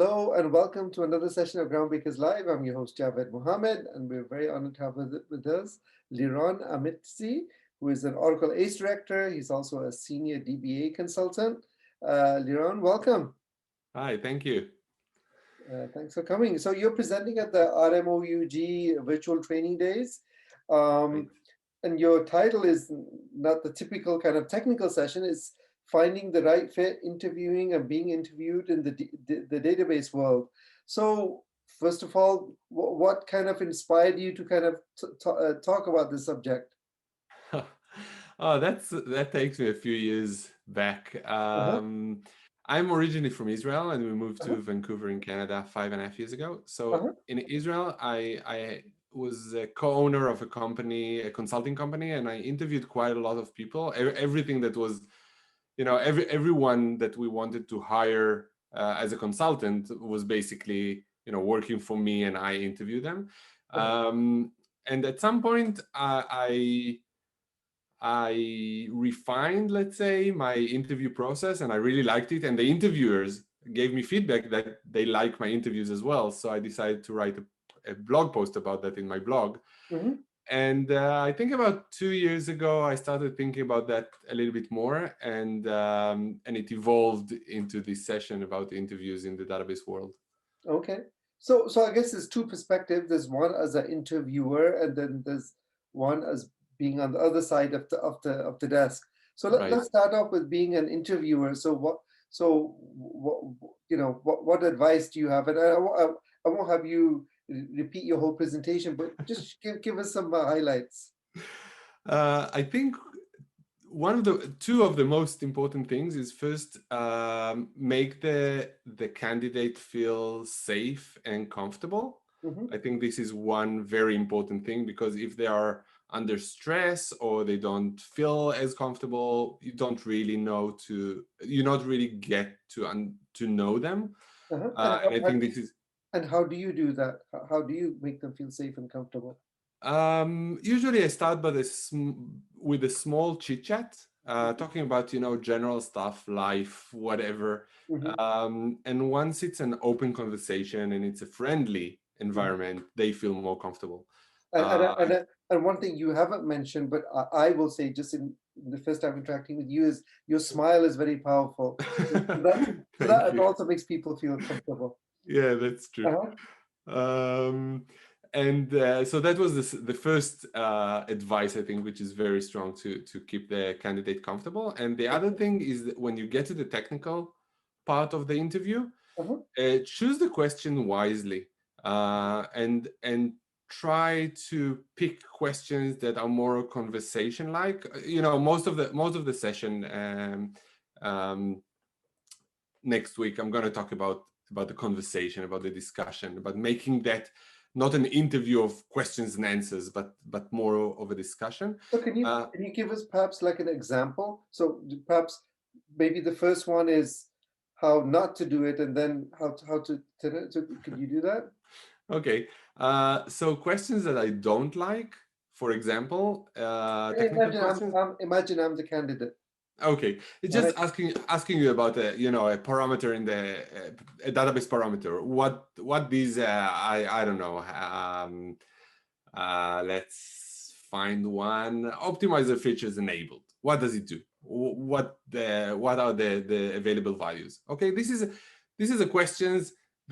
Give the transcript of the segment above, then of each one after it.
Hello and welcome to another session of Groundbreakers Live. I'm your host Javed Mohammed, and we're very honored to have with us Liron Amitzi, who is an Oracle ACE director. He's also a senior DBA consultant. Liron, welcome. Hi, thank you. Thanks for coming. So you're presenting at the RMOUG Virtual Training Days. Right. And your title is not the typical kind of technical session. It's finding the right fit, interviewing and being interviewed in the database world. So first of all, what kind of inspired you to kind of talk about this subject? Oh, that takes me a few years back. Uh-huh, I'm originally from Israel, and we moved uh-huh, to Vancouver in Canada 5.5 years ago. So uh-huh, in Israel, I was a co-owner of a company, a consulting company, and I interviewed quite a lot of people. Everything that was, everyone that we wanted to hire as a consultant was basically, working for me, and I interviewed them. uh-huh, And at some point, I refined, let's say, my interview process, and I really liked it. And the interviewers gave me feedback that they like my interviews as well. So I decided to write a blog post about that in my blog. mhm. And I think about 2 years ago, I started thinking about that a little bit more, and it evolved into this session about interviews in the database world. Okay. So I guess there's two perspectives. There's one as an interviewer, and then there's one as being on the other side of the desk. So Right. let's start off with being an interviewer. What advice do you have? And I won't have you repeat your whole presentation, but just give us some highlights. I think two of the most important things is first, make the candidate feel safe and comfortable. Hmm. I think this is one very important thing, because if they are under stress or they don't feel as comfortable, you not really get to know them. Uh-huh. And I think this is And how do you do that? How do you make them feel safe and comfortable? Usually I start with a small chit chat, talking about, general stuff, life, whatever. Hmm. And once it's an open conversation and it's a friendly environment, they feel more comfortable. And, and, Uh, and, and one thing you haven't mentioned, but I will say just in the first time interacting with you, is your smile is very powerful. So Thank that you. also makes people feel comfortable. Yeah, that's true. Uh-huh. Um, and so that was the first advice, I think, which is very strong to keep the candidate comfortable. And the other thing is that when you get to the technical part of the interview, Uh-huh. choose the question wisely, and try to pick questions that are more conversation like. Most of the session, um, next week I'm going to talk about the conversation, about the discussion, about making that not an interview of questions and answers, but more of a discussion. So can you give us perhaps like an example? So perhaps maybe the first one is how not to do it, and then how to could you do that? Okay, so questions that I don't like, for example, technical Imagine questions. imagine I'm the candidate. Okay, it's All just right. asking you about a parameter in a database parameter. What these I don't know. Let's find one. Optimizer features enabled. What does it do? What are the available values? Okay, this is a questions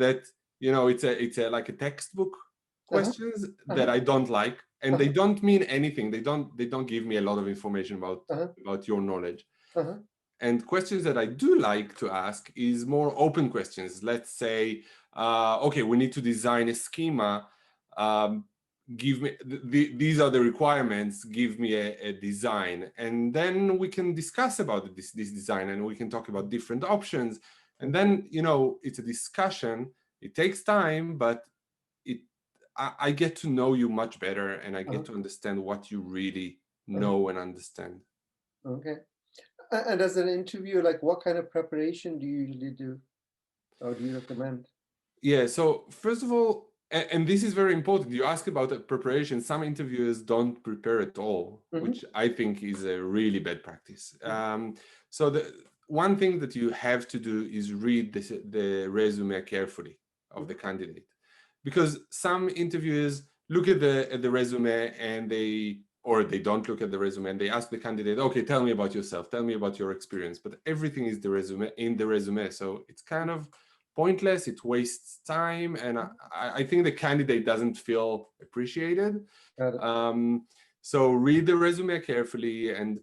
that, it's like a textbook Uh-huh. questions that Uh-huh. I don't like, and they Uh-huh. don't mean anything. They don't give me a lot of information about Uh-huh. about your knowledge. Uh-huh. And questions that I do like to ask is more open questions. Let's say, okay, we need to design a schema. Um, Give me these are the requirements. Give me a design, and then we can discuss about this design, and we can talk about different options. And Uh-huh. then, it's a discussion. It takes time, but it I get to know you much better, and I Uh-huh. get to understand what you really Uh-huh. know and understand. Okay. And as an interviewer, like what kind of preparation do you usually do, or do you recommend? Yeah, so first of all, and this is very important, you ask about the preparation. Some interviewers don't prepare at all, Mm-hmm. which I think is a really bad practice. So one thing that you have to do is read the resume carefully of the Mhm. candidate, because some interviewers look at the resume and they don't look at the resume and they ask the candidate, okay, tell me about yourself, tell me about your experience, but everything is the resume, so it's kind of pointless, it wastes time, and I think the candidate doesn't feel appreciated. Got it. So read the resume carefully and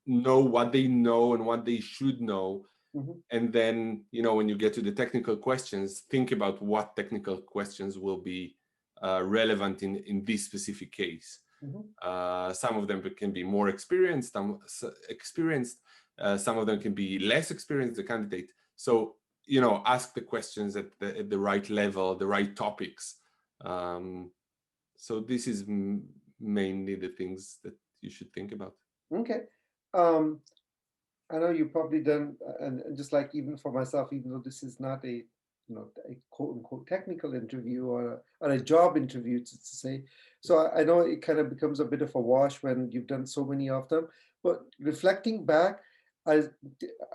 know what they know and what they should know. Mhm. And then, when you get to the technical questions, think about what technical questions will be relevant in this specific case. Mhm. Some of them can be more experienced, some of them can be less experienced, the candidate. So, ask the questions at the right level, the right topics. So this is mainly the things that you should think about. Okay. Um, I know you've probably done, and just like even for myself, even though this is not a quote unquote technical interview or a job interview to say, so I know it kind of becomes a bit of a wash when you've done so many of them. But reflecting back, I,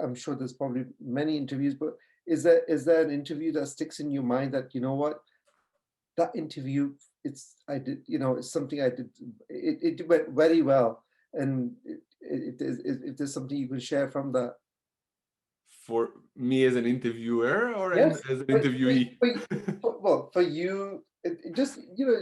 I'm sure there's probably many interviews, but is there an interview that sticks in your mind that you know what that interview it's something I did it went very well and if there's something you can share from that. For me as an interviewer or Yes, as an but interviewee? well, for you, it just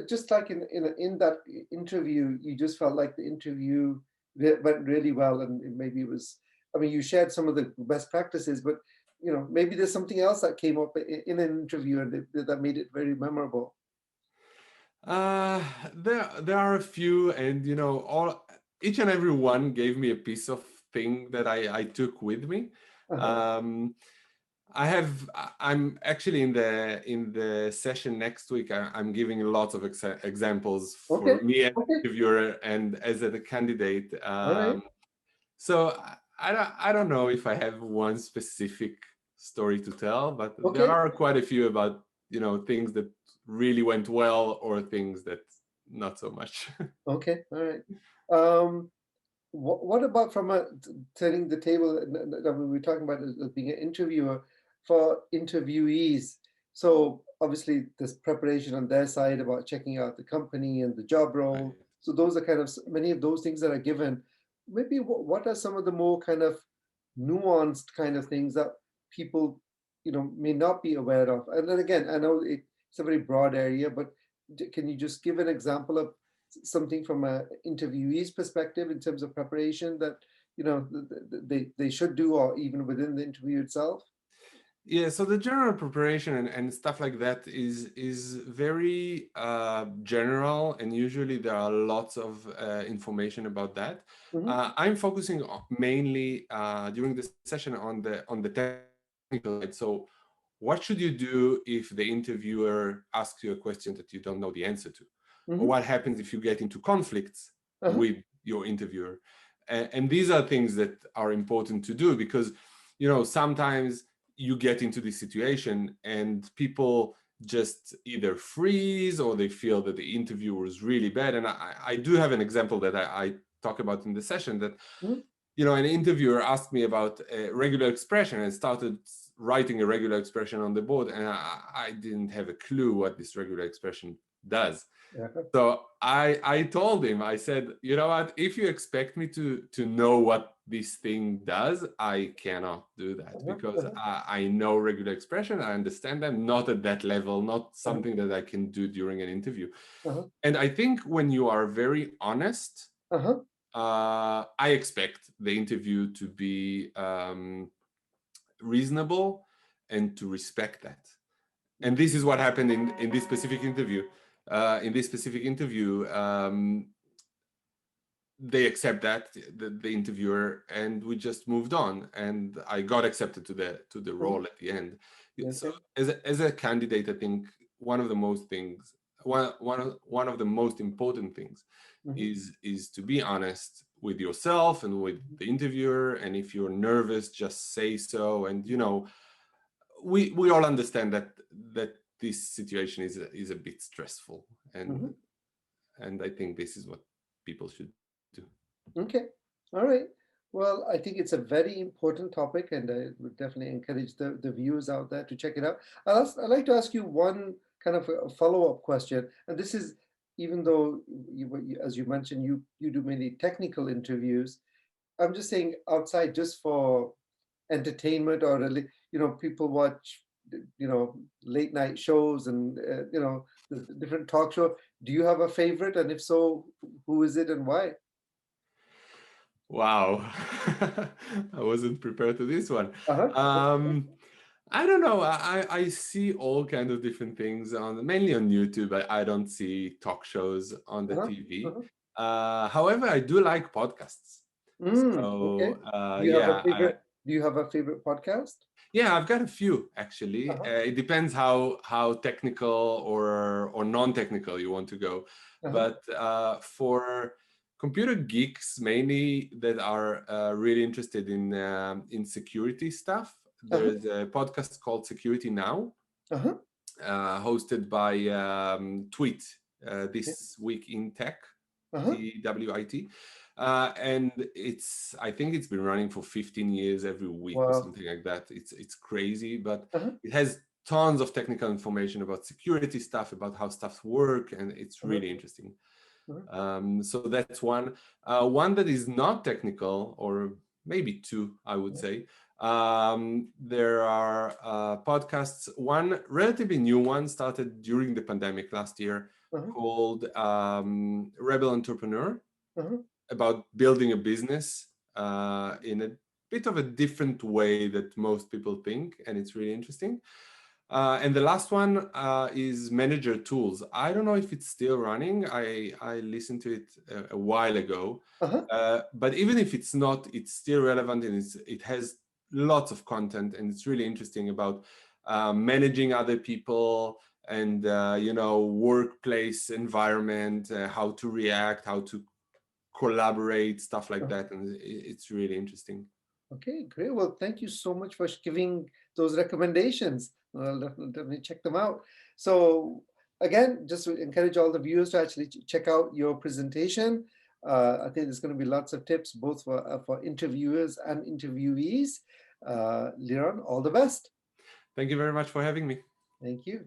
just like in that interview, you just felt like the interview went really well, and maybe it was. I mean, you shared some of the best practices, but maybe there's something else that came up in an interview and that made it very memorable. There are a few, and each and every one gave me a piece of thing that I took with me. Uh-huh. Um, I'm actually in the session next week. I'm giving lots of examples Okay. for me as an Okay. interviewer and as a candidate. All right. So I don't know if I have one specific story to tell, but there Okay. are quite a few about things that really went well or things that not so much. Okay. All right. Um, what about from turning the table that we were talking about as being an interviewer for interviewees? So obviously there's preparation on their side about checking out the company and the job role. Right. So those are kind of many of those things that are given. Maybe what are some of the more kind of nuanced kind of things that people may not be aware of? And then again, I know it's a very broad area, but can you just give an example of something from a interviewee's perspective in terms of preparation that they should do, or even within the interview itself? Yeah, so the general preparation and stuff like that is very general, and usually there are lots of information about that. Hmm. I'm focusing mainly during the session on the technical side. So, what should you do if the interviewer asks you a question that you don't know the answer to, or Hmm. what happens if you get into conflicts Uh-huh. with your interviewer? And these are things that are important to do because sometimes you get into this situation and people just either freeze or they feel that the interview was really bad. And I do have an example that I talk about in the session that, Hmm. an interviewer asked me about a regular expression and started writing a regular expression on the board. And I didn't have a clue what this regular expression does. Yeah. So I told him, I said, you know what, if you expect me to know what this thing does, I cannot do that Uh-huh. because Uh-huh. I know regular expression, I understand them, not at that level, not Uh-huh. something that I can do during an interview. Uh-huh. And I think when you are very honest, Uh-huh. I expect the interview to be reasonable and to respect that. And this is what happened in this specific interview. They accept that the interviewer, and we just moved on, and I got accepted to the Uh-huh. role at the end. So Okay. as a candidate, I think one of the most important things Hmm. is to be honest with yourself and with the interviewer. And if you're nervous, just say so. And we all understand that this situation is a bit stressful, and Hmm. I think this is what people should do. Okay. All right. Well, I think it's a very important topic, and I would definitely encourage the viewers out there to check it out. I'd like to ask you one kind of a follow-up question, and this is even though as you mentioned, you do many technical interviews. I'm just saying outside, just for entertainment, or people watch late night shows and the different talk show. Do you have a favorite, and if so, who is it and why? Wow. I wasn't prepared to this one. Uh-huh. I don't know. I see all kinds of different things mainly on YouTube. I don't see talk shows on the Uh-huh. TV. Uh-huh. However, I do like podcasts. Okay. So Do you have a yeah, favorite? Do you have a favorite podcast? yeah, I've got a few actually. Uh-huh. It depends how technical or non-technical you want to go. Uh-huh. But for computer geeks mainly that are really interested in security stuff, Uh-huh. there's a podcast called Security Now, Uh-huh. hosted by Tweet, Okay. This Week in Tech, Uh-huh. TWIT. And I think it's been running for 15 years every week or Wow. something like that. It's crazy, but Uh-huh. it has tons of technical information about security stuff, about how stuff work, and it's Uh-huh. really interesting. Uh-huh. So that's one. One that is not technical, or maybe two, I would say. There are podcasts. One relatively new one started during the pandemic last year, Uh-huh. called Rebel Entrepreneur, Uh-huh. about building a business in a bit of a different way that most people think, and it's really interesting. And the last one is Manager Tools. I don't know if it's still running. I listened to it a while ago, Uh-huh. but even if it's not, it's still relevant, and it has lots of content, and it's really interesting about managing other people, and workplace environment, how to react, how to collaborate, stuff like Uh-huh. that, and it's really interesting. Okay, great. Well, thank you so much for giving those recommendations. I'll definitely check them out. So again, just to encourage all the viewers to actually check out your presentation. I think there's going to be lots of tips both for interviewers and interviewees. Liron, all the best. Thank you very much for having me. Thank you.